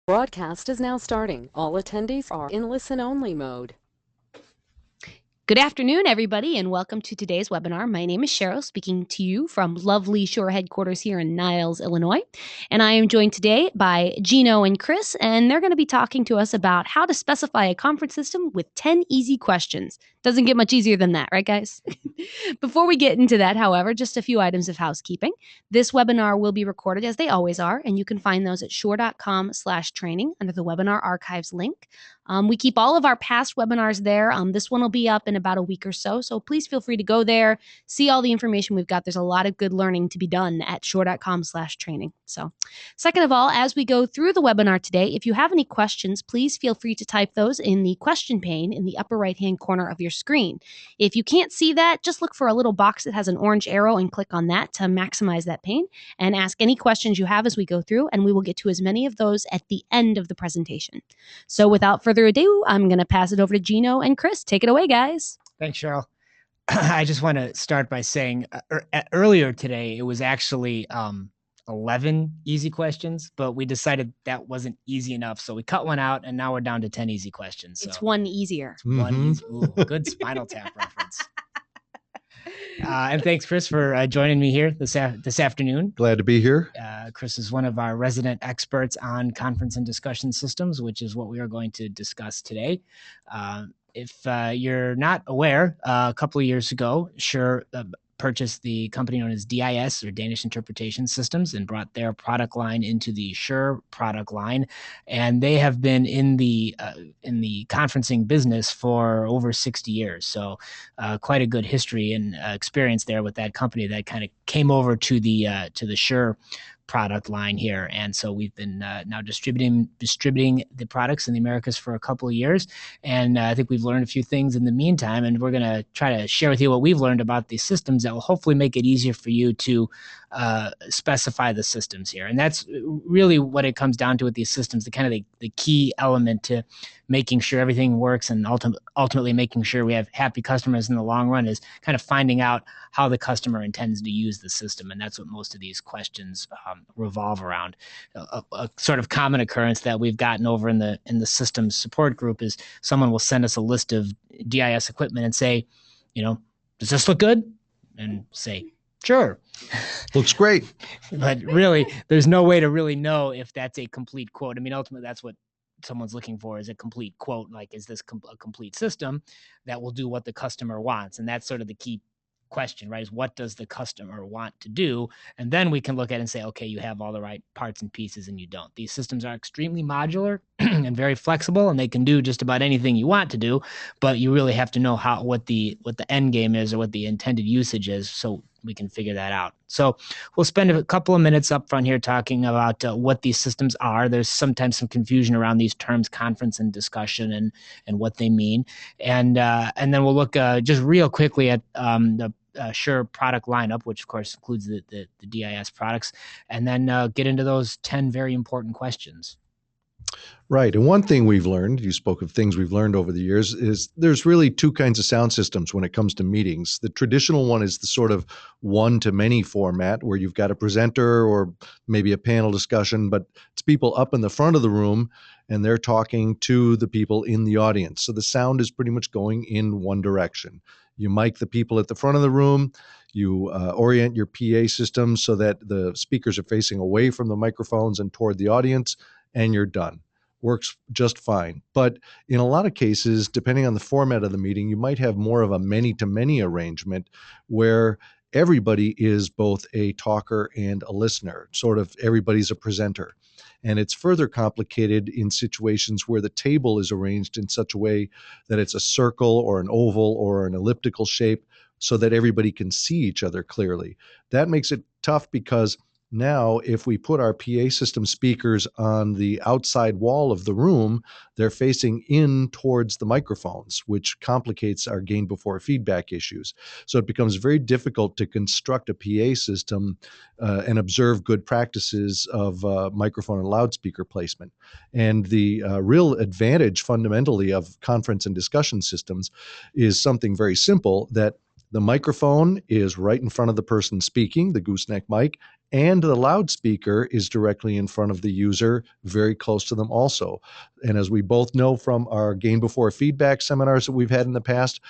Broadcast is now starting. All attendees are in listen-only mode. Good afternoon, everybody, and welcome to today's webinar. My name is Cheryl, speaking to you from lovely Shure headquarters here in Niles, Illinois. And I am joined today by Gino and Chris, and they're going to be talking to us about how to specify a conference system with 10 easy questions. Doesn't get much easier than that, right, guys? Before we get into that, however, just a few items of housekeeping. This webinar will be recorded, as they always are, and you can find those at shure.com/training under the webinar archives link. We keep all of our past webinars there. This one will be up in about a week or so, so please feel free to go there, see all the information we've got. There's a lot of good learning to be done at shure.com/training. So, second of all, as we go through the webinar today, if you have any questions, please feel free to type those in the question pane in the upper right-hand corner of your screen. If you can't see that, just look for a little box that has an orange arrow and click on that to maximize that pane and ask any questions you have as we go through, and we will get to as many of those at the end of the presentation. So without further ado, I'm going to pass it over to Gino and Chris. Take it away, guys. Thanks, Cheryl. I just want to start by saying earlier today, it was actually 11 easy questions, but we decided that wasn't easy enough. So we cut one out and now we're down to 10 easy questions. So it's one easier. One easy. Ooh, good Spinal Tap reference. And thanks, Chris, for joining me here this afternoon. Glad to be here. Chris is one of our resident experts on conference and discussion systems, which is what we are going to discuss today. If you're not aware, a couple of years ago, Shure purchased the company known as DIS, or Danish Interpretation Systems, and brought their product line into the Shure product line. And they have been in the conferencing business for over 60 years. So quite a good history and experience there with that company that kind of came over to the Shure product line here. And so we've been now distributing the products in the Americas for a couple of years. And I think we've learned a few things in the meantime, and we're going to try to share with you what we've learned about these systems that will hopefully make it easier for you to specify the systems here. And that's really what it comes down to with these systems, the key element to making sure everything works and ultimately making sure we have happy customers in the long run is kind of finding out how the customer intends to use the system. And that's what most of these questions revolve around. A sort of common occurrence that we've gotten over in the systems support group is someone will send us a list of DIS equipment and say, does this look good? And say, sure. Looks great. But really, there's no way to really know if that's a complete quote. I mean, ultimately, that's what someone's looking for, is a complete quote. Like, is this a complete system that will do what the customer wants? And that's sort of the key question, right? Is what does the customer want to do? And then we can look at it and say, okay, you have all the right parts and pieces and you don't. These systems are extremely modular and very flexible, and they can do just about anything you want to do, but you really have to know what the end game is or what the intended usage is, so we can figure that out. So we'll spend a couple of minutes up front here talking about what these systems are. There's sometimes some confusion around these terms, conference and discussion, and what they mean. And then we'll look just real quickly at the Shure product lineup, which of course includes the DIS products, and then get into those 10 very important questions. Right. And one thing we've learned, you spoke of things we've learned over the years, is there's really two kinds of sound systems when it comes to meetings. The traditional one is the sort of one-to-many format where you've got a presenter or maybe a panel discussion, but it's people up in the front of the room and they're talking to the people in the audience. So the sound is pretty much going in one direction. You mic the people at the front of the room. You orient your PA system so that the speakers are facing away from the microphones and toward the audience, and you're done. Works just fine. But in a lot of cases, depending on the format of the meeting, you might have more of a many-to-many arrangement where everybody is both a talker and a listener. Sort of everybody's a presenter. And it's further complicated in situations where the table is arranged in such a way that it's a circle or an oval or an elliptical shape so that everybody can see each other clearly. That makes it tough because now, if we put our PA system speakers on the outside wall of the room, they're facing in towards the microphones, which complicates our gain before feedback issues. So it becomes very difficult to construct a PA system and observe good practices of microphone and loudspeaker placement. And the real advantage fundamentally of conference and discussion systems is something very simple, that The microphone is right in front of the person speaking, the gooseneck mic, and the loudspeaker is directly in front of the user, very close to them also. And as we both know from our gain before feedback seminars that we've had in the past,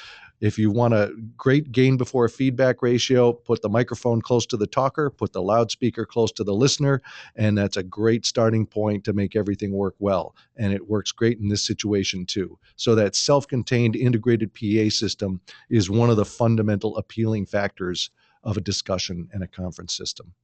if you want a great gain before feedback ratio, put the microphone close to the talker, put the loudspeaker close to the listener, and that's a great starting point to make everything work well. And it works great in this situation too. So that self-contained integrated PA system is one of the fundamental appealing factors of a discussion and a conference system.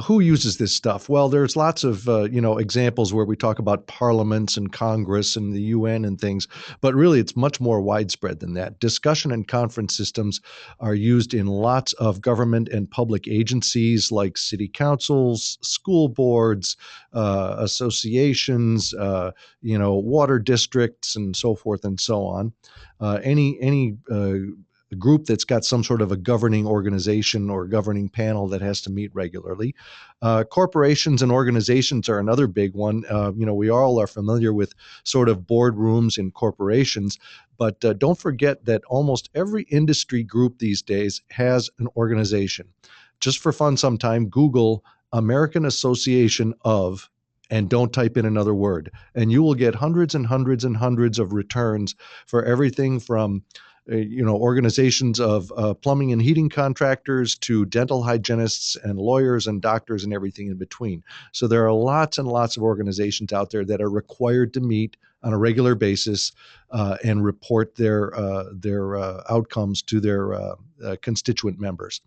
Who uses this stuff? Well, there's lots of examples where we talk about parliaments and Congress and the UN and things, but really it's much more widespread than that. Discussion and conference systems are used in lots of government and public agencies like city councils, school boards, associations, water districts, and so forth and so on. Any group that's got some sort of a governing organization or governing panel that has to meet regularly. Corporations and organizations are another big one. We all are familiar with sort of boardrooms in corporations, but don't forget that almost every industry group these days has an organization. Just for fun sometime, Google American Association of, and don't type in another word, and you will get hundreds and hundreds and hundreds of returns for everything from organizations of plumbing and heating contractors to dental hygienists and lawyers and doctors and everything in between. So there are lots and lots of organizations out there that are required to meet on a regular basis and report their outcomes to their constituent members.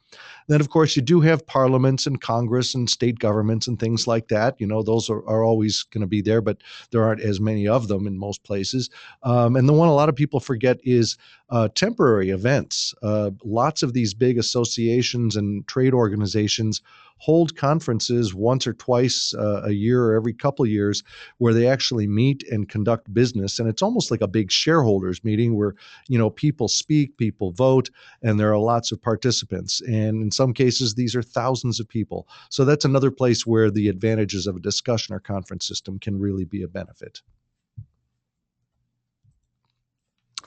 Then, of course, you do have parliaments and Congress and state governments and things like that. Those are always going to be there, but there aren't as many of them in most places. And the one a lot of people forget is temporary events. Lots of these big associations and trade organizations hold conferences once or twice a year or every couple of years where they actually meet and conduct business. And it's almost like a big shareholders meeting where, people speak, people vote, and there are lots of participants. And in some cases, these are thousands of people. So that's another place where the advantages of a discussion or conference system can really be a benefit.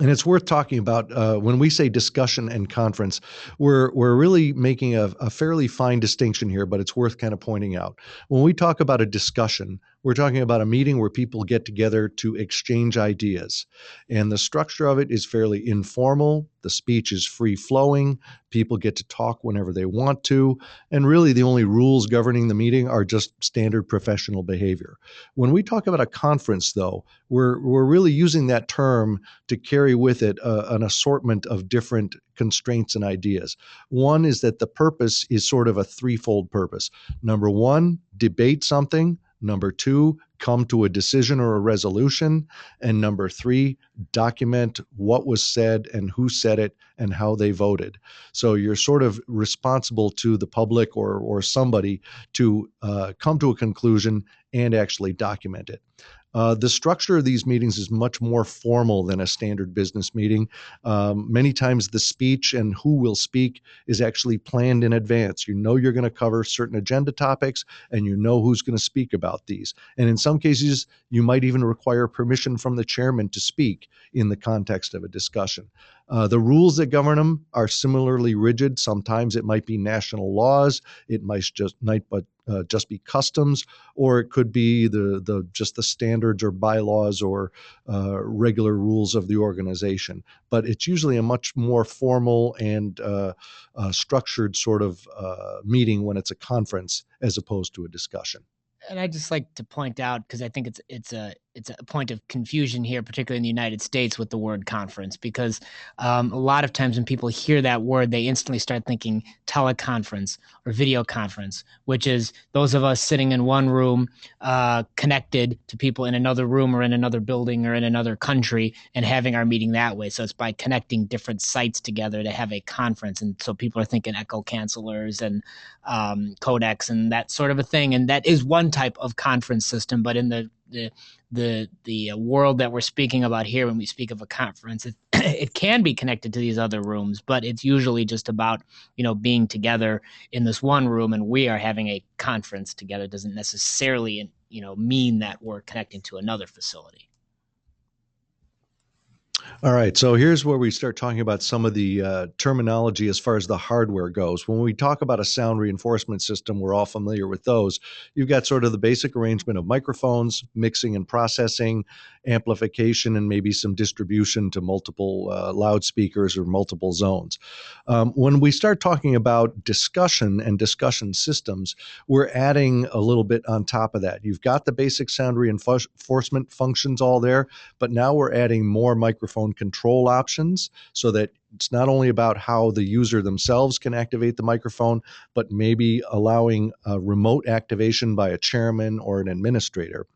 And it's worth talking about when we say discussion and conference, we're really making a fairly fine distinction here, but it's worth kind of pointing out. When we talk about a discussion, we're talking about a meeting where people get together to exchange ideas. And the structure of it is fairly informal. The speech is free-flowing. People get to talk whenever they want to. And really the only rules governing the meeting are just standard professional behavior. When we talk about a conference, though, we're really using that term to carry with it an assortment of different constraints and ideas. One is that the purpose is sort of a threefold purpose. Number one, debate something. Number two, come to a decision or a resolution. And number three, document what was said and who said it and how they voted. So you're sort of responsible to the public or somebody to come to a conclusion and actually document it. The structure of these meetings is much more formal than a standard business meeting. Many times the speech and who will speak is actually planned in advance. You know you're going to cover certain agenda topics and you know who's going to speak about these. And in some cases, you might even require permission from the chairman to speak in the context of a discussion. The rules that govern them are similarly rigid. Sometimes it might be national laws. It might just be customs, or it could be just the standards or bylaws or regular rules of the organization. But it's usually a much more formal and structured sort of meeting when it's a conference as opposed to a discussion. And I just like to point out, because I think it's a point of confusion here, particularly in the United States, with the word conference, because a lot of times when people hear that word, they instantly start thinking teleconference or video conference, which is those of us sitting in one room connected to people in another room or in another building or in another country and having our meeting that way. So it's by connecting different sites together to have a conference. And so people are thinking echo cancelers and codecs and that sort of a thing. And that is one type of conference system, but in the world that we're speaking about here, when we speak of a conference, it can be connected to these other rooms, but it's usually just about, being together in this one room and we are having a conference together. It doesn't necessarily, mean that we're connecting to another facility. All right, so here's where we start talking about some of the terminology as far as the hardware goes. When we talk about a sound reinforcement system, we're all familiar with those. You've got sort of the basic arrangement of microphones, mixing and processing, amplification, and maybe some distribution to multiple loudspeakers or multiple zones. When we start talking about discussion and discussion systems, we're adding a little bit on top of that. You've got the basic sound reinforcement functions all there, but now we're adding more microphone control options so that it's not only about how the user themselves can activate the microphone, but maybe allowing a remote activation by a chairman or an administrator.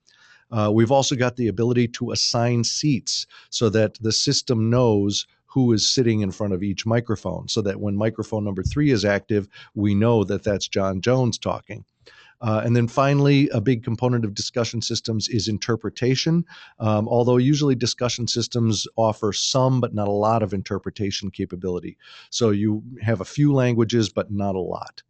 We've also got the ability to assign seats so that the system knows who is sitting in front of each microphone, so that when microphone number 3 is active, we know that that's John Jones talking. And then finally, a big component of discussion systems is interpretation. Although usually discussion systems offer some, but not a lot of interpretation capability. So you have a few languages, but not a lot.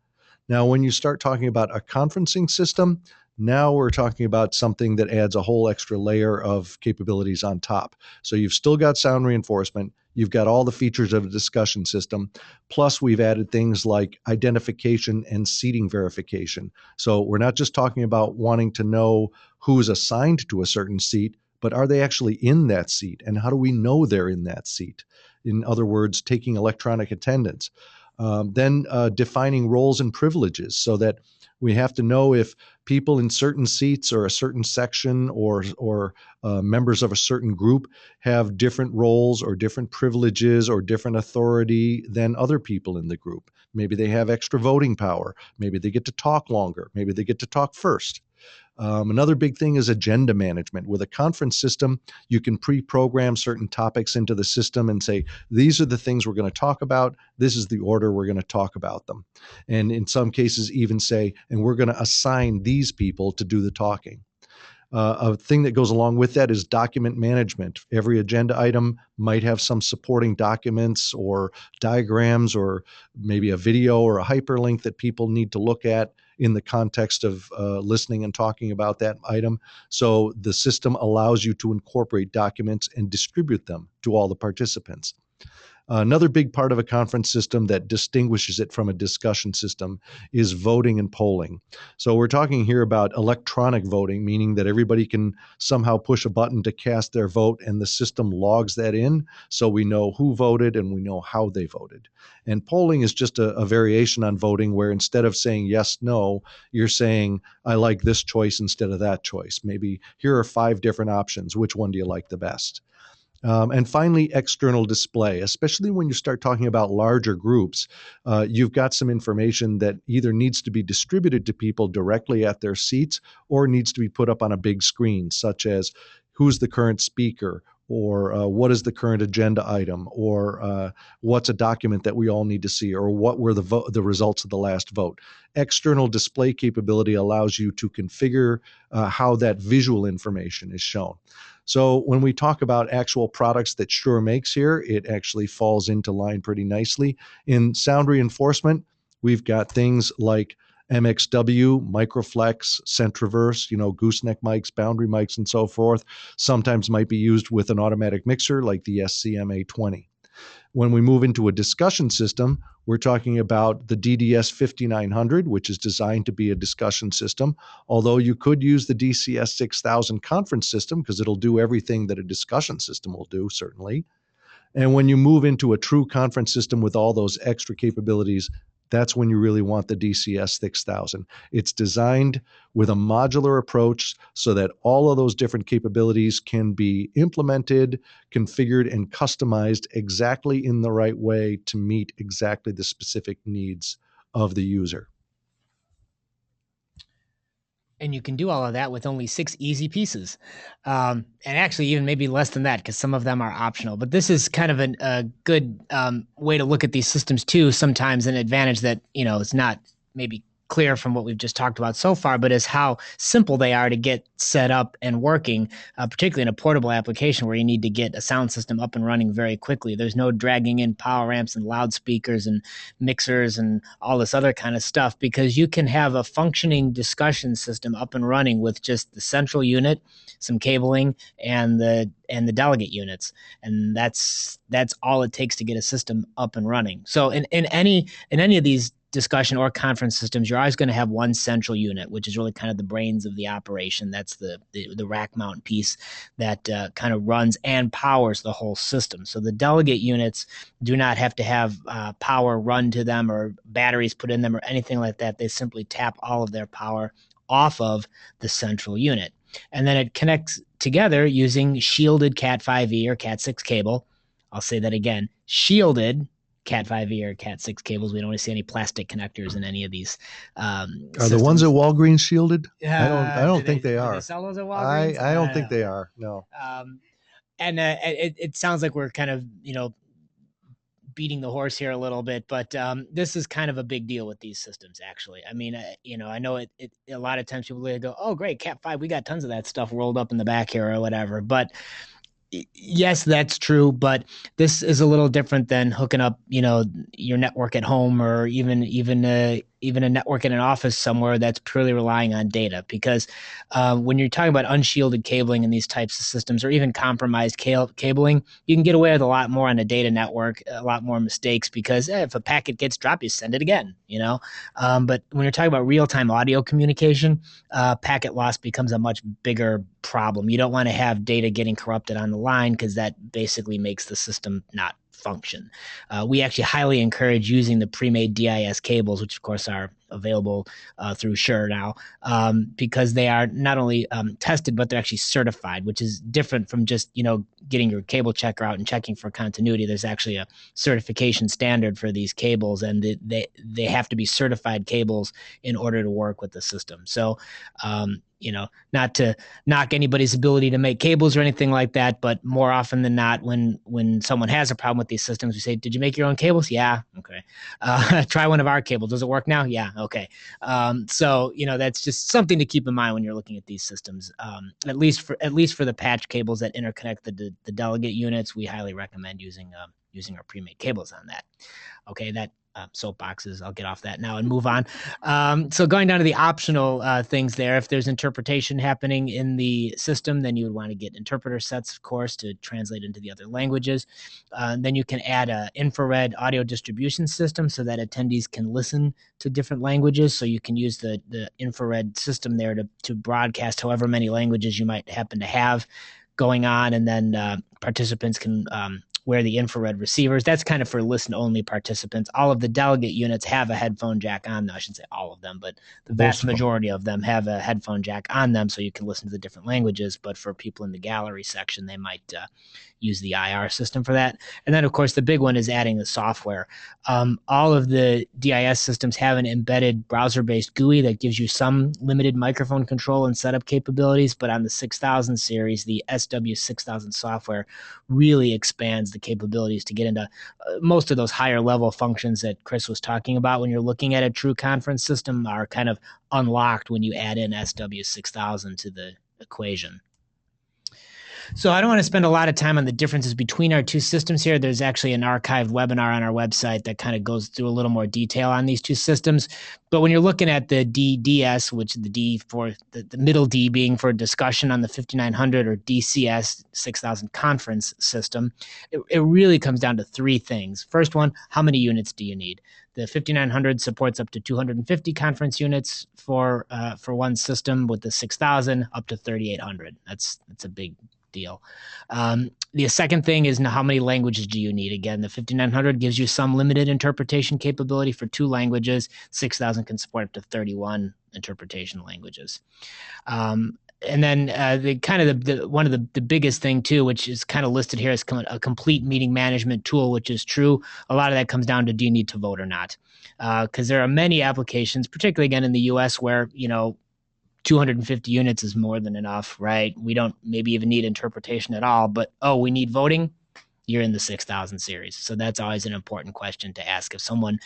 Now, when you start talking about a conferencing system, now we're talking about something that adds a whole extra layer of capabilities on top. So you've still got sound reinforcement. You've got all the features of a discussion system. Plus, we've added things like identification and seating verification. So we're not just talking about wanting to know who's assigned to a certain seat, but are they actually in that seat? And how do we know they're in that seat? In other words, taking electronic attendance. Then defining roles and privileges so that we have to know if people in certain seats or a certain section or members of a certain group have different roles or different privileges or different authority than other people in the group. Maybe they have extra voting power. Maybe they get to talk longer. Maybe they get to talk first. Another big thing is agenda management. With a conference system, you can pre-program certain topics into the system and say, these are the things we're going to talk about. This is the order we're going to talk about them. And in some cases, even say, and we're going to assign these people to do the talking. A thing that goes along with that is document management. Every agenda item might have some supporting documents or diagrams or maybe a video or a hyperlink that people need to look at in the context of listening and talking about that item. So the system allows you to incorporate documents and distribute them to all the participants. Another big part of a conference system that distinguishes it from a discussion system is voting and polling. So we're talking here about electronic voting, meaning that everybody can somehow push a button to cast their vote and the system logs that in so we know who voted and we know how they voted. And polling is just a variation on voting where instead of saying yes, no, you're saying, I like this choice instead of that choice. Maybe here are 5 different options. Which one do you like the best? And finally, external display, especially when you start talking about larger groups, you've got some information that either needs to be distributed to people directly at their seats or needs to be put up on a big screen, such as who's the current speaker, or what is the current agenda item, or what's a document that we all need to see, or what were the results of the last vote. External display capability allows you to configure how that visual information is shown. So when we talk about actual products that Shure makes here, it actually falls into line pretty nicely. In sound reinforcement, we've got things like MXW, Microflex, Centriverse, gooseneck mics, boundary mics, and so forth. Sometimes might be used with an automatic mixer like the SCM-A20. When we move into a discussion system, we're talking about the DDS 5900, which is designed to be a discussion system, although you could use the DCS 6000 conference system because it'll do everything that a discussion system will do, certainly. And when you move into a true conference system with all those extra capabilities, that's when you really want the DCS 6000. It's designed with a modular approach so that all of those different capabilities can be implemented, configured, and customized exactly in the right way to meet exactly the specific needs of the user. And you can do all of that with only 6 easy pieces. And actually even maybe less than that because some of them are optional. But this is kind of a good way to look at these systems too, sometimes an advantage that, it's not maybe clear from what we've just talked about so far, but is how simple they are to get set up and working, particularly in a portable application where you need to get a sound system up and running very quickly. There's no dragging in power amps and loudspeakers and mixers and all this other kind of stuff, because you can have a functioning discussion system up and running with just the central unit, some cabling, and the delegate units, and that's all it takes to get a system up and running. So in any of these discussion or conference systems, you're always going to have one central unit, which is really kind of the brains of the operation. That's the rack mount piece that kind of runs and powers the whole system. So the delegate units do not have to have power run to them or batteries put in them or anything like that. They simply tap all of their power off of the central unit. And then it connects together using shielded Cat5e or Cat6 cable. I'll say that again, shielded Cat5e or Cat6 cables. We don't want to see any plastic connectors in any of these. Are the ones at Walgreens shielded? I don't think they are. Do they sell those at Walgreens? I don't think they are. No. And it sounds like we're kind of, beating the horse here a little bit, but this is kind of a big deal with these systems, actually. I mean, I know it a lot of times people go, oh, great, Cat5, we got tons of that stuff rolled up in the back here or whatever. But yes, that's true, but this is a little different than hooking up, your network at home, or even a network in an office somewhere that's purely relying on data. Because when you're talking about unshielded cabling in these types of systems, or even compromised cabling, you can get away with a lot more on a data network, a lot more mistakes, because if a packet gets dropped, you send it again, But when you're talking about real-time audio communication, packet loss becomes a much bigger problem. You don't want to have data getting corrupted on the line, because that basically makes the system not function. We actually highly encourage using the pre-made DIS cables, which of course are available through Shure now, because they are not only tested, but they're actually certified, which is different from just, getting your cable checker out and checking for continuity. There's actually a certification standard for these cables, and they have to be certified cables in order to work with the system. So, not to knock anybody's ability to make cables or anything like that, but more often than not, when someone has a problem with these systems, we say, did you make your own cables? Yeah. Okay. Try one of our cables. Does it work now? Yeah. Okay. So, that's just something to keep in mind when you're looking at these systems. At least for the patch cables that interconnect the delegate units, we highly recommend using our pre-made cables on that. Okay. That soapboxes. I'll get off that now and move on. So going down to the optional things there, if there's interpretation happening in the system, then you would want to get interpreter sets, of course, to translate into the other languages. Then you can add an infrared audio distribution system so that attendees can listen to different languages. So you can use the infrared system there to broadcast however many languages you might happen to have going on, and then participants can wear the infrared receivers. That's kind of for listen-only participants. All of the delegate units have a headphone jack on them. I shouldn't say all of them, but the vast majority of them have a headphone jack on them, so you can listen to the different languages. But for people in the gallery section, they might use the IR system for that. And then, of course, the big one is adding the software. All of the DIS systems have an embedded browser-based GUI that gives you some limited microphone control and setup capabilities, but on the 6000 series, the SW6000 software really expands the capabilities to get into most of those higher level functions that Chris was talking about. When you're looking at a true conference system, are kind of unlocked when you add in SW6000 to the equation. So I don't want to spend a lot of time on the differences between our two systems here. There's actually an archived webinar on our website that kind of goes through a little more detail on these two systems. But when you're looking at the DDS, which the D for the middle D being for discussion on the 5900, or DCS 6000 conference system, it really comes down to three things. First one, how many units do you need? The 5900 supports up to 250 conference units for one system, with the 6000 up to 3800. That's a big deal. The second thing is, how many languages do you need? Again, the 5900 gives you some limited interpretation capability for 2 languages. 6000 can support up to 31 interpretation languages. And then one of the biggest thing too, which is kind of listed here as a complete meeting management tool, which is true. A lot of that comes down to, do you need to vote or not? Because there are many applications, particularly again in the US, where 250 units is more than enough, right? We don't maybe even need interpretation at all, but we need voting. you're in the 6,000 series. So that's always an important question to ask. If someone,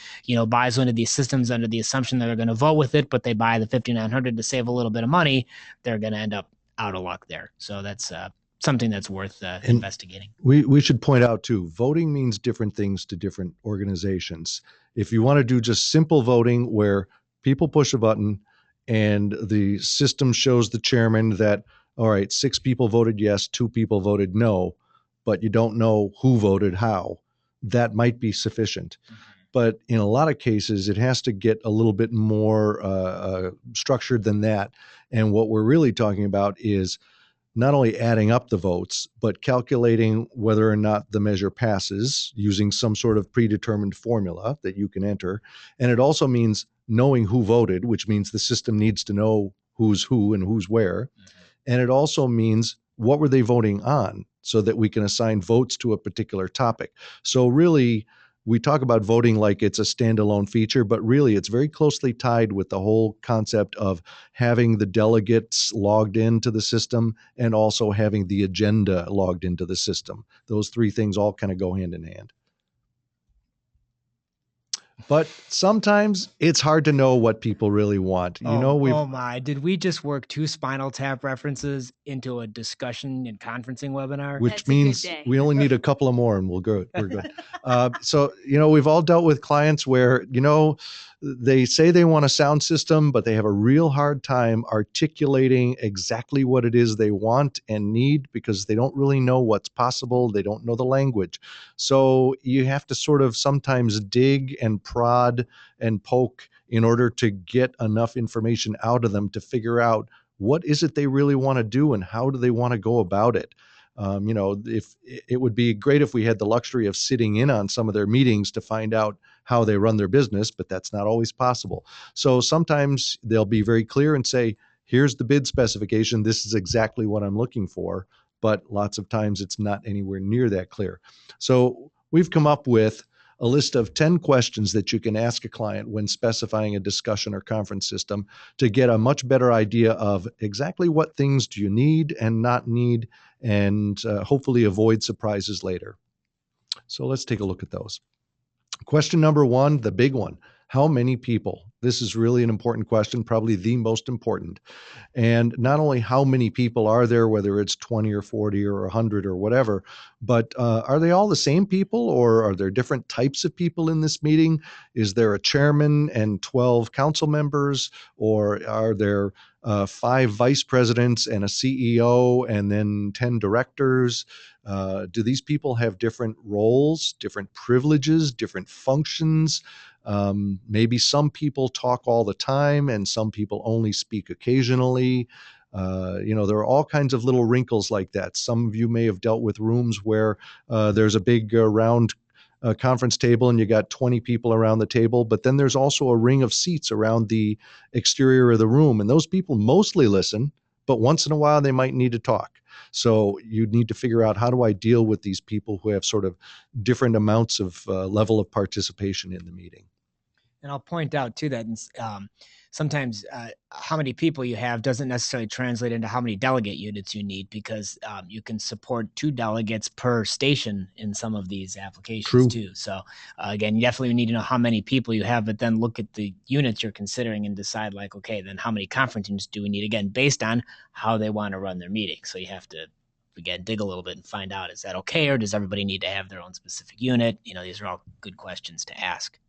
buys one of these systems under the assumption that they're going to vote with it, but they buy the 5,900 to save a little bit of money, they're going to end up out of luck there. So that's something that's worth investigating. We should point out too, voting means different things to different organizations. If you want to do just simple voting where people push a button and the system shows the chairman that, all right, 6 people voted yes, 2 people voted no, but you don't know who voted how, that might be sufficient. But in a lot of cases, it has to get a little bit more structured than that. And what we're really talking about is not only adding up the votes, but calculating whether or not the measure passes using some sort of predetermined formula that you can enter. And it also means knowing who voted, which means the system needs to know who's who and who's where. And it also means what were they voting on so that we can assign votes to a particular topic. So really, we talk about voting like it's a standalone feature, but really it's very closely tied with the whole concept of having the delegates logged into the system and also having the agenda logged into the system. Those 3 things all kind of go hand in hand. But sometimes it's hard to know what people really want. Oh my, did we just work 2 Spinal Tap references into a discussion and conferencing webinar? Which means we only need a couple of more and we're good. So, we've all dealt with clients where, they say they want a sound system, but they have a real hard time articulating exactly what it is they want and need because they don't really know what's possible. They don't know the language. So you have to sort of sometimes dig and prod and poke in order to get enough information out of them to figure out what is it they really want to do and how do they want to go about it. If it would be great if we had the luxury of sitting in on some of their meetings to find out how they run their business, but that's not always possible. So sometimes they'll be very clear and say, here's the bid specification. This is exactly what I'm looking for. But lots of times it's not anywhere near that clear. So we've come up with a list of 10 questions that you can ask a client when specifying a discussion or conference system to get a much better idea of exactly what things do you need and not need, and hopefully avoid surprises later. So let's take a look at those. Question number 1, the big one. How many people? This is really an important question, probably the most important. And not only how many people are there, whether it's 20 or 40 or 100 or whatever, but are they all the same people or are there different types of people in this meeting? Is there a chairman and 12 council members, or are there 5 vice presidents and a CEO and then 10 directors? Do these people have different roles, different privileges, different functions? Maybe some people talk all the time and some people only speak occasionally. There are all kinds of little wrinkles like that. Some of you may have dealt with rooms where there's a big round conference table and you got 20 people around the table, but then there's also a ring of seats around the exterior of the room. And those people mostly listen, but once in a while they might need to talk. So you need to figure out, how do I deal with these people who have sort of different amounts of level of participation in the meeting? And I'll point out too that sometimes how many people you have doesn't necessarily translate into how many delegate units you need, because you can support 2 delegates per station in some of these applications too. So again, you definitely need to know how many people you have, but then look at the units you're considering and decide like, okay, then how many conference units do we need, again, based on how they want to run their meeting. So you have to, again, dig a little bit and find out, is that okay, or does everybody need to have their own specific unit? These are all good questions to ask.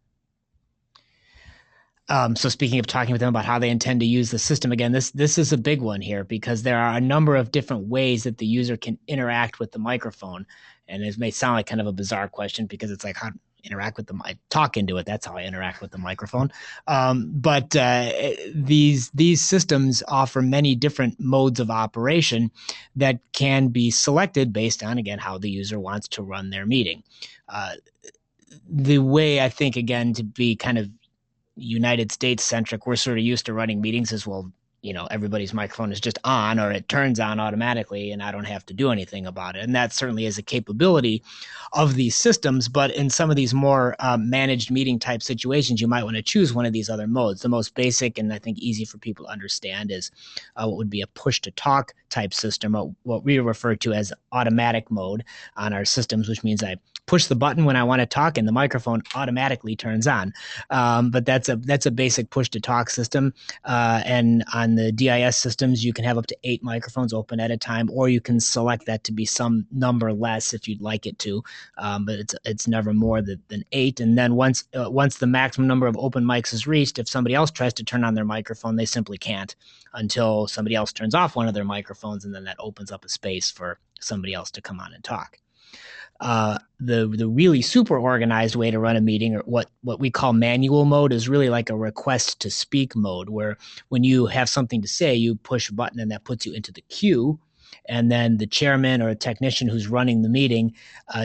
So speaking of talking with them about how they intend to use the system, again, this is a big one here, because there are a number of different ways that the user can interact with the microphone. And it may sound like kind of a bizarre question, because it's like, how to interact with I talk into it. That's how I interact with the microphone. But these systems offer many different modes of operation that can be selected based on, again, how the user wants to run their meeting. The way, I think, again, to be kind of United States centric, we're sort of used to running meetings as, well, everybody's microphone is just on, or it turns on automatically and I don't have to do anything about it. And that certainly is a capability of these systems. But in some of these more managed meeting type situations, you might want to choose one of these other modes. The most basic and I think easy for people to understand is what would be a push to talk type system, what we refer to as automatic mode on our systems, which means I push the button when I want to talk and the microphone automatically turns on. But that's a basic push to talk system. And on the DIS systems, you can have up to 8 microphones open at a time, or you can select that to be some number less if you'd like it to. But it's never more than 8. And then once the maximum number of open mics is reached, if somebody else tries to turn on their microphone, they simply can't until somebody else turns off one of their microphones, and then that opens up a space for somebody else to come on and talk. The really super organized way to run a meeting, or what we call manual mode, is really like a request to speak mode, where when you have something to say, you push a button and that puts you into the queue. And then the chairman or a technician who's running the meeting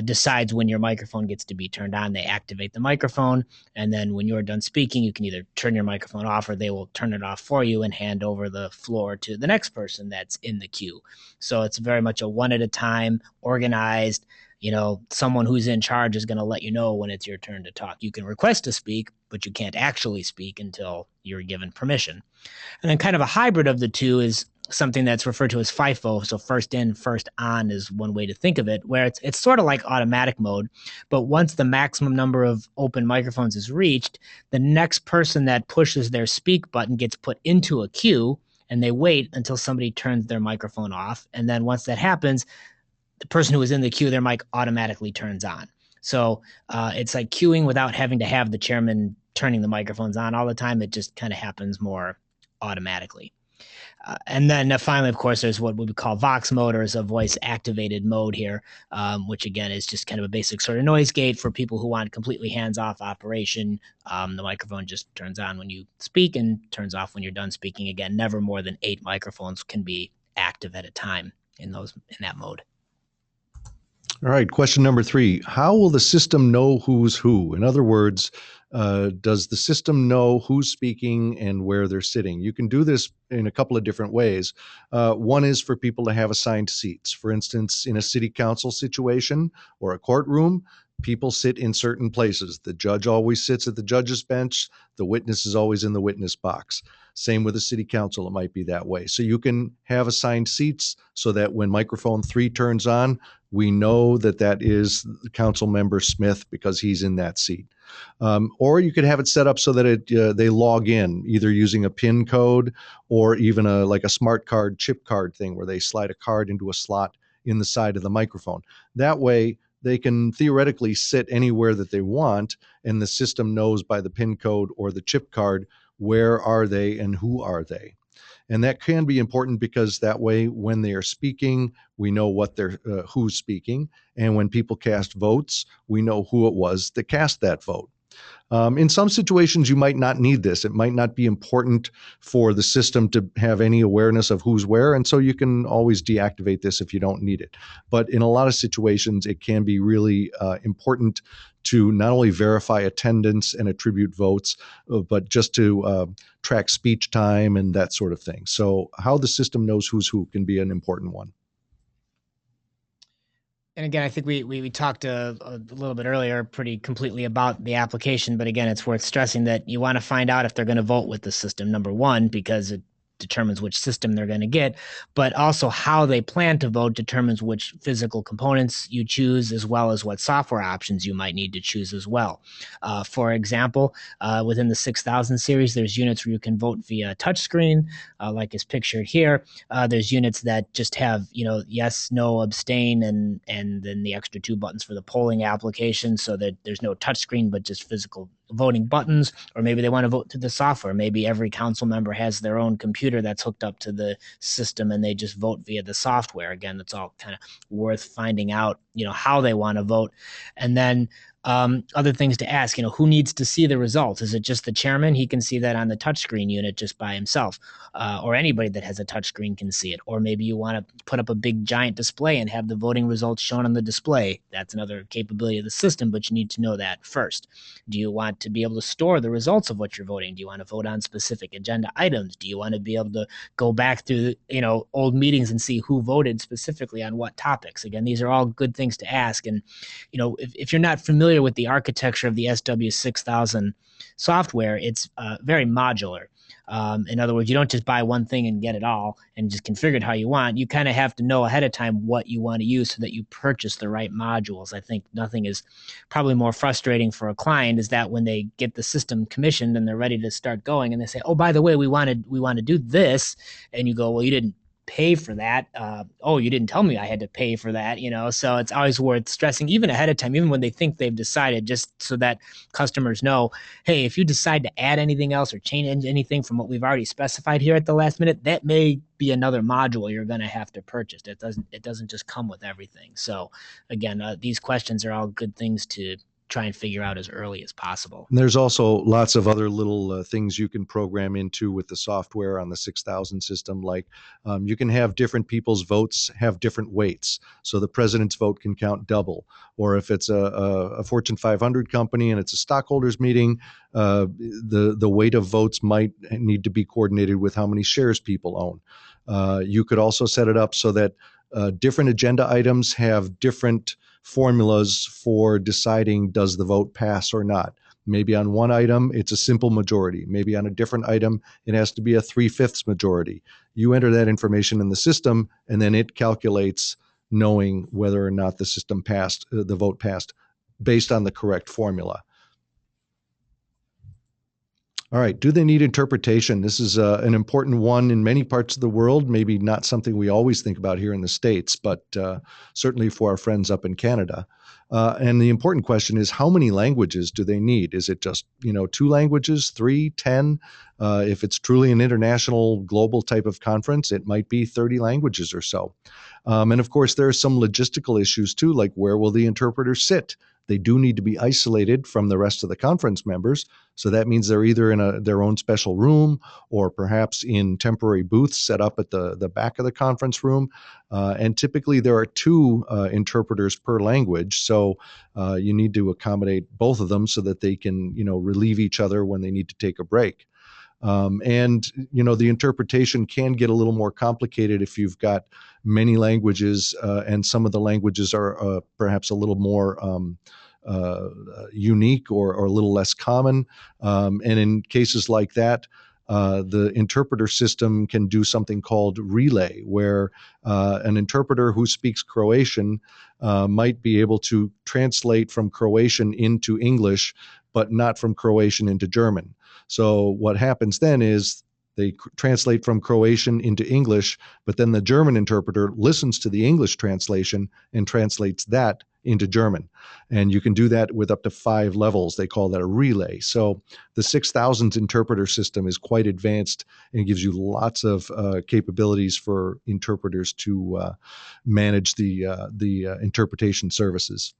decides when your microphone gets to be turned on. They activate the microphone. And then when you're done speaking, you can either turn your microphone off or they will turn it off for you and hand over the floor to the next person that's in the queue. So it's very much a one at a time, organized. Someone who's in charge is going to let you know when it's your turn to talk. You can request to speak, but you can't actually speak until you're given permission. And then kind of a hybrid of the two is something that's referred to as FIFO. So first in, first on is one way to think of it, where it's sort of like automatic mode. But once the maximum number of open microphones is reached, the next person that pushes their speak button gets put into a queue, and they wait until somebody turns their microphone off. And then once that happens, the person who is in the queue, their mic automatically turns on. So it's like queuing without having to have the chairman turning the microphones on all the time. It just kind of happens more automatically. And then finally, of course, there's what we call Vox mode, or is a voice activated mode here, which again is just kind of a basic sort of noise gate for people who want completely hands-off operation. The microphone just turns on when you speak and turns off when you're done speaking. Again, never more than 8 microphones can be active at a time in that mode. All right, question number 3. How will the system know who's who? In other words, does the system know who's speaking and where they're sitting? You can do this in a couple of different ways. One is for people to have assigned seats. For instance, in a city council situation or a courtroom, people sit in certain places. The judge always sits at the judge's bench. The witness is always in the witness box. Same with the city council, it might be that way. So you can have assigned seats so that when microphone 3 turns on, we know that is council member Smith because he's in that seat. Or you could have it set up so that they log in either using a PIN code or even like a smart card, chip card thing where they slide a card into a slot in the side of the microphone. That way, they can theoretically sit anywhere that they want, and the system knows by the PIN code or the chip card where are they and who are they. And that can be important because that way, when they are speaking, we know who's speaking. And when people cast votes, we know who it was that cast that vote. In some situations, you might not need this. It might not be important for the system to have any awareness of who's where, and so you can always deactivate this if you don't need it. But in a lot of situations, it can be really important to not only verify attendance and attribute votes, but just to track speech time and that sort of thing. So how the system knows who's who can be an important one. And again, I think we talked a little bit earlier pretty completely about the application, but again, it's worth stressing that you want to find out if they're going to vote with the system, number one, because it determines which system they're going to get, but also how they plan to vote determines which physical components you choose, as well as what software options you might need to choose as well. For example, within the 6000 series, there's units where you can vote via touchscreen, like is pictured here. There's units that just have, yes, no, abstain, and then the extra 2 buttons for the polling application, so that there's no touchscreen, but just physical voting buttons. Or maybe they want to vote through the software. Maybe every council member has their own computer that's hooked up to the system and they just vote via the software. Again, that's all kind of worth finding out, how they want to vote. And then Other things to ask, who needs to see the results? Is it just the chairman? He can see that on the touchscreen unit just by himself, or anybody that has a touchscreen can see it. Or maybe you want to put up a big giant display and have the voting results shown on the display. That's another capability of the system, but you need to know that first. Do you want to be able to store the results of what you're voting? Do you want to vote on specific agenda items? Do you want to be able to go back through, old meetings and see who voted specifically on what topics? Again, these are all good things to ask. And, if you're not familiar with the architecture of the SW6000 software, it's very modular. In other words, you don't just buy one thing and get it all and just configure it how you want. You kind of have to know ahead of time what you want to use so that you purchase the right modules. I think nothing is probably more frustrating for a client is that when they get the system commissioned and they're ready to start going and they say, oh, by the way, we want to do this. And you go, well, you didn't pay for that. Oh, you didn't tell me I had to pay for that, so it's always worth stressing even ahead of time, even when they think they've decided, just so that customers know, hey, if you decide to add anything else or change anything from what we've already specified here at the last minute, that may be another module you're going to have to purchase. It doesn't just come with everything. So again, these questions are all good things to try and figure out as early as possible. And there's also lots of other little things you can program into with the software on the 6000 system. Like you can have different people's votes have different weights. So the president's vote can count double. Or if it's a Fortune 500 company and it's a stockholders meeting, the weight of votes might need to be coordinated with how many shares people own. You could also set it up so that different agenda items have different formulas for deciding does the vote pass or not. Maybe on one item, it's a simple majority. Maybe on a different item, it has to be a 3/5 majority. You enter that information in the system, and then it calculates knowing whether or not the system passed, the vote passed, based on the correct formula. All right. Do they need interpretation? This is an important one in many parts of the world, maybe not something we always think about here in the States, but certainly for our friends up in Canada. And the important question is, how many languages do they need? Is it just, 2 languages, 3, 10? If it's truly an international global type of conference, it might be 30 languages or so. And of course, there are some logistical issues too, like where will the interpreter sit? They do need to be isolated from the rest of the conference members. So that means they're either in their own special room or perhaps in temporary booths set up at the back of the conference room. And typically there are 2 interpreters per language. So you need to accommodate both of them so that they can, relieve each other when they need to take a break. And the interpretation can get a little more complicated if you've got many languages, and some of the languages are perhaps a little more unique or a little less common. And in cases like that, the interpreter system can do something called relay, where an interpreter who speaks Croatian might be able to translate from Croatian into English, but not from Croatian into German. So what happens then is they translate from Croatian into English, but then the German interpreter listens to the English translation and translates that into German. And you can do that with up to 5 levels. They call that a relay. So the 6000 interpreter system is quite advanced and gives you lots of capabilities for interpreters to manage the interpretation services.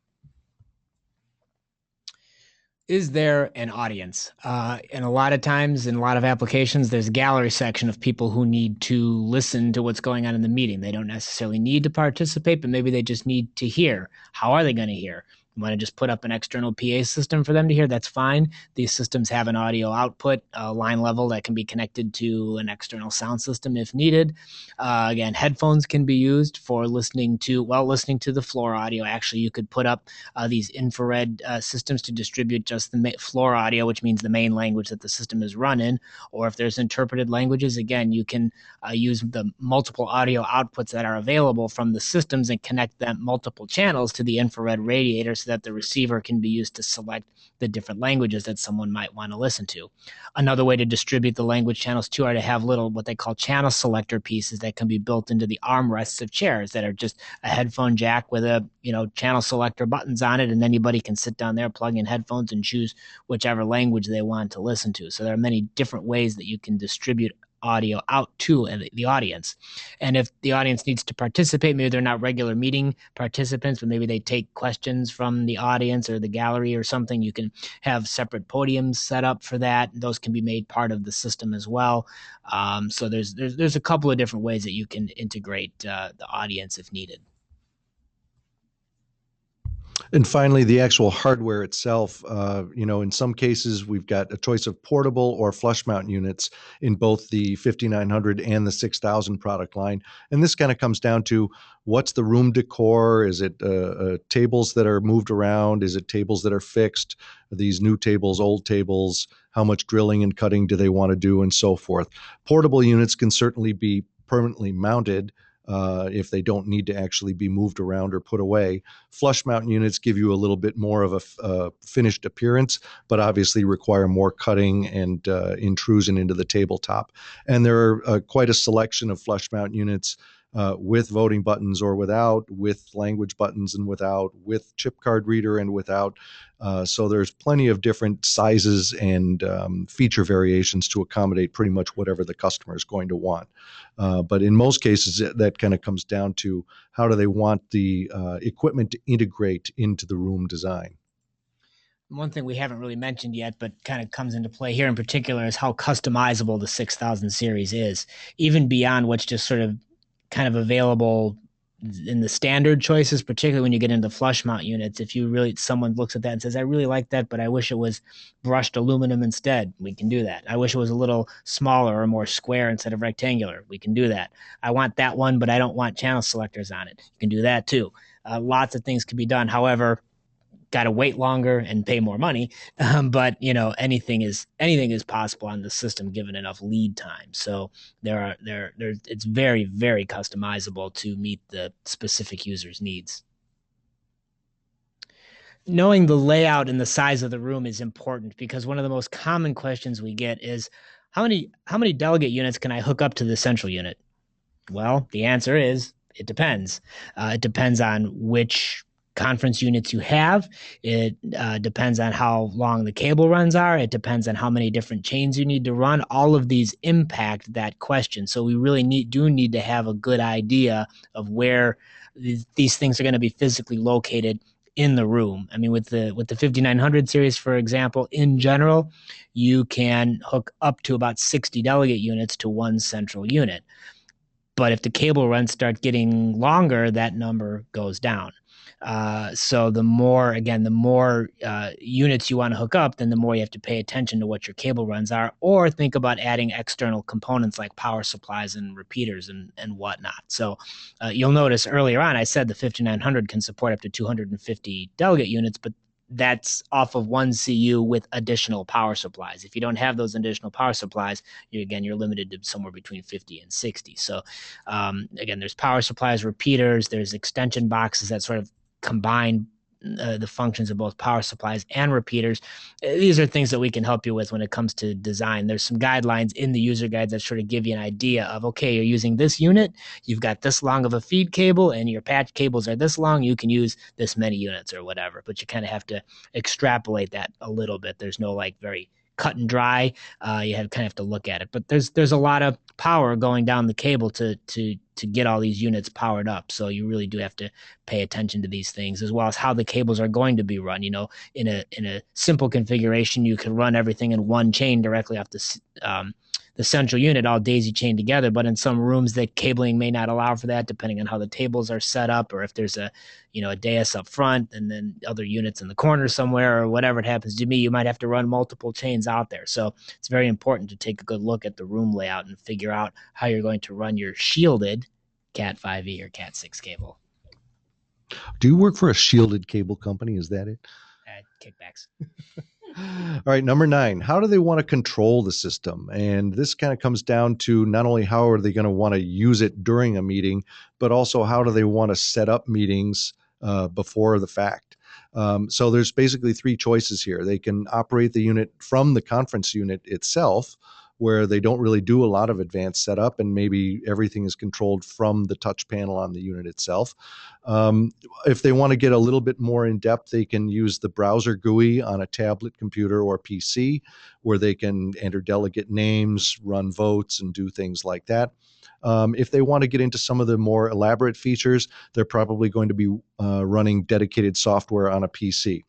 Is there an audience? And a lot of times in a lot of applications, there's a gallery section of people who need to listen to what's going on in the meeting. They don't necessarily need to participate, but maybe they just need to hear. How are they going to hear? You want to just put up an external PA system for them to hear? That's fine. These systems have an audio output line level that can be connected to an external sound system if needed. Again, headphones can be used for listening to the floor audio. Actually, you could put up these infrared systems to distribute just the floor audio, which means the main language that the system is run in. Or if there's interpreted languages, again, you can use the multiple audio outputs that are available from the systems and connect them multiple channels to the infrared radiator so that the receiver can be used to select the different languages that someone might want to listen to. Another way to distribute the language channels too are to have little what they call channel selector pieces that can be built into the armrests of chairs that are just a headphone jack with a channel selector buttons on it, and anybody can sit down there, plug in headphones, and choose whichever language they want to listen to. So there are many different ways that you can distribute audio out to the audience. And if the audience needs to participate, maybe they're not regular meeting participants, but maybe they take questions from the audience or the gallery or something, you can have separate podiums set up for that. Those can be made part of the system as well. So there's a couple of different ways that you can integrate the audience if needed. And finally, the actual hardware itself, in some cases, we've got a choice of portable or flush mount units in both the 5900 and the 6000 product line. And this kind of comes down to what's the room decor? Is it tables that are moved around? Is it tables that are fixed? Are these new tables, old tables? How much drilling and cutting do they want to do, and so forth? Portable units can certainly be permanently mounted if they don't need to actually be moved around or put away. Flush mount units give you a little bit more of a finished appearance, but obviously require more cutting and intrusion into the tabletop. And there are quite a selection of flush mount units with voting buttons or without, with language buttons and without, with chip card reader and without. So there's plenty of different sizes and feature variations to accommodate pretty much whatever the customer is going to want. But in most cases, that kind of comes down to how do they want the equipment to integrate into the room design. One thing we haven't really mentioned yet, but kind of comes into play here in particular, is how customizable the 6000 series is, even beyond what's just sort of kind of available in the standard choices, particularly when you get into flush mount units. If someone looks at that and says, I really like that, but I wish it was brushed aluminum instead, we can do that. I wish it was a little smaller or more square instead of rectangular, we can do that. I want that one, but I don't want channel selectors on it, you can do that too. Lots of things can be done. However, got to wait longer and pay more money. But anything is possible on the system given enough lead time. So it's very, very customizable to meet the specific user's needs. Knowing the layout and the size of the room is important, because one of the most common questions we get is how many delegate units can I hook up to the central unit? Well, the answer is it depends. It depends on which conference units you have. It depends on how long the cable runs are. It depends on how many different chains you need to run. All of these impact that question. So we really do need to have a good idea of where these things are going to be physically located in the room. I mean, with the 5900 series, for example, in general, you can hook up to about 60 delegate units to one central unit. But if the cable runs start getting longer, that number goes down. So the more units you want to hook up, then the more you have to pay attention to what your cable runs are, or think about adding external components like power supplies and repeaters and whatnot. So you'll notice earlier on, I said the 5900 can support up to 250 delegate units, but that's off of one CU with additional power supplies. If you don't have those additional power supplies, you're limited to somewhere between 50 and 60. So again, there's power supplies, repeaters, there's extension boxes that sort of combine the functions of both power supplies and repeaters. These are things that we can help you with when it comes to design. There's some guidelines in the user guides that sort of give you an idea of, okay, you're using this unit, you've got this long of a feed cable, and your patch cables are this long, you can use this many units or whatever. But you kind of have to extrapolate that a little bit. There's no very cut and dry. You kind of have to look at it. But there's a lot of power going down the cable to get all these units powered up. So you really do have to pay attention to these things, as well as how the cables are going to be run. In a simple configuration, you can run everything in one chain directly off the central unit, all daisy chained together. But in some rooms, the cabling may not allow for that, depending on how the tables are set up, or if there's a dais up front and then other units in the corner somewhere, or whatever it happens to be, you might have to run multiple chains out there. So it's very important to take a good look at the room layout and figure out how you're going to run your shielded Cat 5e or Cat 6 cable. Do you work for a shielded cable company? Is that it? Kickbacks. All right, number 9, how do they want to control the system? And this kind of comes down to not only how are they going to want to use it during a meeting, but also how do they want to set up meetings before the fact. So there's basically 3 choices here. They can operate the unit from the conference unit itself, where they don't really do a lot of advanced setup, and maybe everything is controlled from the touch panel on the unit itself. If they want to get a little bit more in depth, they can use the browser GUI on a tablet computer or PC, where they can enter delegate names, run votes, and do things like that. If they want to get into some of the more elaborate features, they're probably going to be running dedicated software on a PC.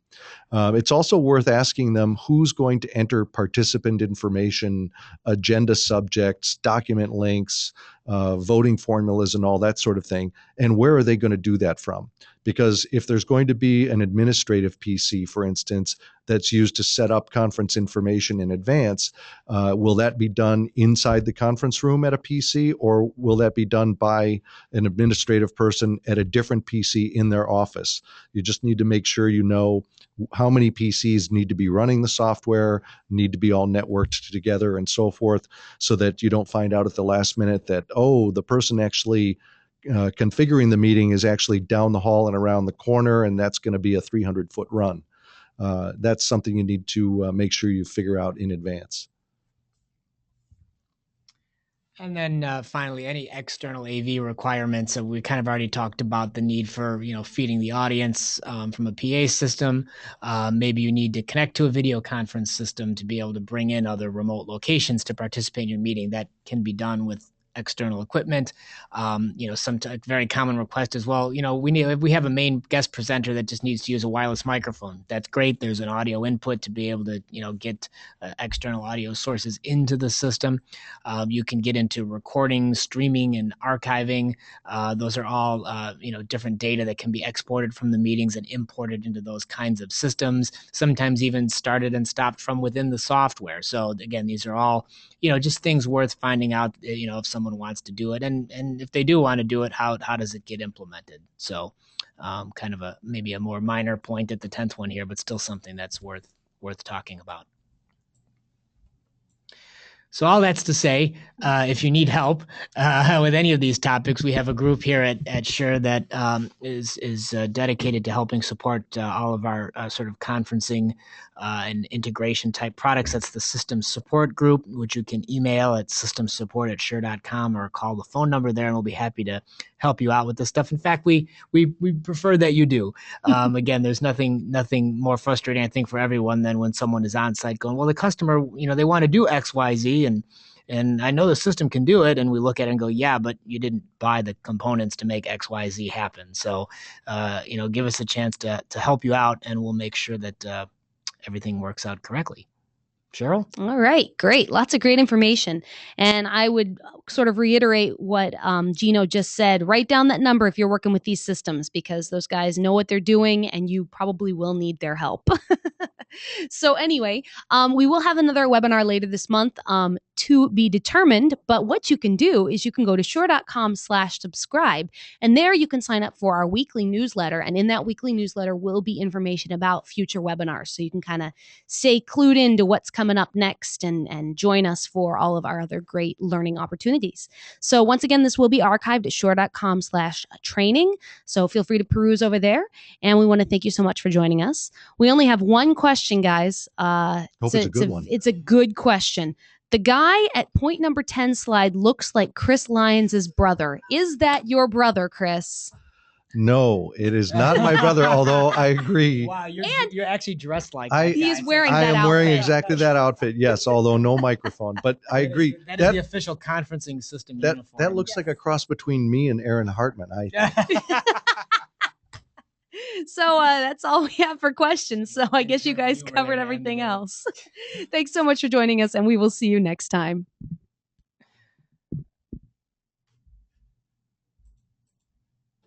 It's also worth asking them who's going to enter participant information, agenda subjects, document links, voting formulas, and all that sort of thing, and where are they going to do that from? Because if there's going to be an administrative PC, for instance, that's used to set up conference information in advance, will that be done inside the conference room at a PC, or will that be done by an administrative person at a different PC in their office? You just need to make sure you know how many PCs need to be running the software, need to be all networked together and so forth, so that you don't find out at the last minute that, oh, the person actually configuring the meeting is actually down the hall and around the corner, and that's going to be a 300-foot run. That's something you need to make sure you figure out in advance. And then finally, any external AV requirements. So we kind of already talked about the need for, feeding the audience from a PA system. Maybe you need to connect to a video conference system to be able to bring in other remote locations to participate in your meeting. That can be done with external equipment. Some very common request as well. If we have a main guest presenter that just needs to use a wireless microphone, that's great. There's an audio input to be able to, get external audio sources into the system. You can get into recording, streaming, and archiving. Those are all, different data that can be exported from the meetings and imported into those kinds of systems, sometimes even started and stopped from within the software. So again, these are all, just things worth finding out, if someone wants to do it. And if they do want to do it, how does it get implemented? So kind of maybe a more minor point at the 10th one here, but still something that's worth talking about. So all that's to say, if you need help with any of these topics, we have a group here at Shure that is dedicated to helping support all of our sort of conferencing and integration type products. That's the Systems Support Group, which you can email at systemsupport@shure.com or call the phone number there, and we'll be happy to help you out with this stuff. In fact, we prefer that you do. Again, there's nothing more frustrating, I think, for everyone than when someone is on site going, well, the customer, they want to do X, Y, Z, and I know the system can do it. And we look at it and go, yeah, but you didn't buy the components to make X, Y, Z happen. So, give us a chance to help you out, and we'll make sure that everything works out correctly. Cheryl? All right, great. Lots of great information. And I would sort of reiterate what Gino just said. Write down that number if you're working with these systems, because those guys know what they're doing and you probably will need their help. So anyway, we will have another webinar later this month to be determined. But what you can do is you can go to shure.com/subscribe, and there you can sign up for our weekly newsletter. And in that weekly newsletter will be information about future webinars. So you can kind of stay clued into what's coming up next and join us for all of our other great learning opportunities. So once again, this will be archived at shure.com/training. So feel free to peruse over there. And we want to thank you so much for joining us. We only have one question, guys. Hope it's a good one. It's a good question. The guy at point number 10 slide looks like Chris Lyons' brother. Is that your brother, Chris? No, it is not my brother, although I agree. Wow, you're actually dressed like he is wearing I that am wearing outfit. exactly that outfit, yes, although no microphone. But I agree. That is the official conferencing system uniform. That looks like a cross between me and Aaron Hartman. So that's all we have for questions. So I guess you guys covered everything else. Thanks so much for joining us, and we will see you next time.